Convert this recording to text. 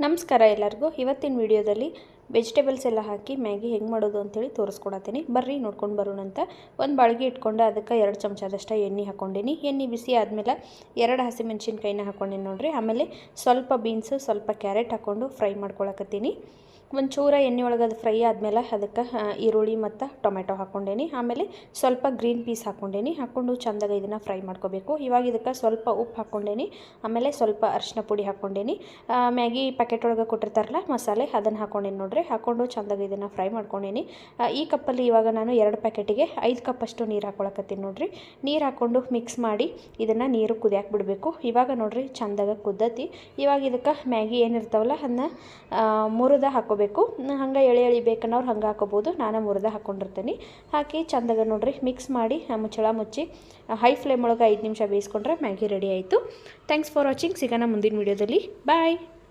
ನಮಸ್ಕಾರ ಎಲ್ಲರಿಗೂ. ಇವತ್ತಿನ ವಿಡಿಯೋದಲ್ಲಿ ವೆಜಿಟೇಬಲ್ಸ್ ಎಲ್ಲ ಹಾಕಿ ಮ್ಯಾಗಿ ಹೆಂಗೆ ಮಾಡೋದು ಅಂತೇಳಿ ತೋರಿಸ್ಕೊಡತ್ತೀನಿ. ಬರ್ರಿ ನೋಡ್ಕೊಂಡು ಬರೋಣಂತ. ಒಂದು ಬಾಳಿಗೆ ಇಟ್ಕೊಂಡು ಅದಕ್ಕೆ 2 ಚಮಚದಷ್ಟು ಎಣ್ಣೆ ಹಾಕ್ಕೊಂಡೀನಿ. ಎಣ್ಣೆ ಬಿಸಿ ಆದಮೇಲೆ 2 ಹಸಿಮೆಣಸಿನ್ಕಾಯಿನ ಹಾಕ್ಕೊಂಡೀನಿ ನೋಡಿರಿ. ಆಮೇಲೆ ಸ್ವಲ್ಪ ಬೀನ್ಸು, ಸ್ವಲ್ಪ ಕ್ಯಾರೆಟ್ ಹಾಕ್ಕೊಂಡು ಫ್ರೈ ಮಾಡ್ಕೊಳಕತ್ತೀನಿ. ಒಂಚೂರ ಎಣ್ಣೆ ಒಳಗೆ ಅದು ಫ್ರೈ ಆದಮೇಲೆ ಅದಕ್ಕೆ ಈರುಳ್ಳಿ ಮತ್ತು ಟೊಮೆಟೊ ಹಾಕ್ಕೊಂಡೇನಿ. ಆಮೇಲೆ ಸ್ವಲ್ಪ ಗ್ರೀನ್ ಪೀಸ್ ಹಾಕ್ಕೊಂಡೇನಿ. ಹಾಕ್ಕೊಂಡು ಚೆಂದಾಗಿ ಇದನ್ನು ಫ್ರೈ ಮಾಡ್ಕೋಬೇಕು. ಇವಾಗ ಇದಕ್ಕೆ ಸ್ವಲ್ಪ ಉಪ್ಪು ಹಾಕ್ಕೊಂಡೇನಿ. ಆಮೇಲೆ ಸ್ವಲ್ಪ ಅರಿಶಿನ ಪುಡಿ ಹಾಕ್ಕೊಂಡೇನಿ. ಮ್ಯಾಗಿ ಪ್ಯಾಕೆಟ್ ಒಳಗೆ ಕೊಟ್ಟಿರ್ತಾರಲ್ಲ ಮಸಾಲೆ, ಅದನ್ನು ಹಾಕ್ಕೊಂಡೇನಿ ನೋಡ್ರಿ. ಹಾಕ್ಕೊಂಡು ಚೆಂದಾಗಿ ಇದನ್ನು ಫ್ರೈ ಮಾಡ್ಕೊಂಡೇನಿ. ಈ ಕಪ್ಪಲ್ಲಿ ಇವಾಗ ನಾನು 2 ಪ್ಯಾಕೆಟಿಗೆ 5 ಕಪ್ಪಷ್ಟು ನೀರು ಹಾಕ್ಕೊಳಕತ್ತೀನಿ ನೋಡ್ರಿ. ನೀರು ಹಾಕ್ಕೊಂಡು ಮಿಕ್ಸ್ ಮಾಡಿ ಇದನ್ನು ನೀರು ಕುದಿಯಾಕೆ ಬಿಡಬೇಕು. ಇವಾಗ ನೋಡ್ರಿ ಚೆಂದಾಗಿ ಕುದ್ದತಿ. ಇವಾಗ ಇದಕ್ಕೆ ಮ್ಯಾಗಿ ಏನಿರ್ತಾವಲ್ಲ ಅದನ್ನ ಮುರಿದ ಹಾಕೋಬೇಕು. ಹಂಗೆ ಎಳೆ ಬೇಕನ್ನೋರು ಹಂಗೆ ಹಾಕೋಬೋದು. ನಾನು ಮುರಿದ ಹಾಕ್ಕೊಂಡಿರ್ತೀನಿ. ಹಾಕಿ ಚೆಂದಾಗಿ ನೋಡ್ರಿ ಮಿಕ್ಸ್ ಮಾಡಿ ಮುಚ್ಚಳ ಮುಚ್ಚಿ ಹೈ ಫ್ಲೇಮ್ ಒಳಗೆ 5 ನಿಮಿಷ ಬೇಯಿಸ್ಕೊಂಡ್ರೆ ಮ್ಯಾಗಿ ರೆಡಿ ಆಯಿತು. Thanks for watching. ಸಿಗೋಣ ಮುಂದಿನ ವೀಡಿಯೋದಲ್ಲಿ. ಬಾಯ್.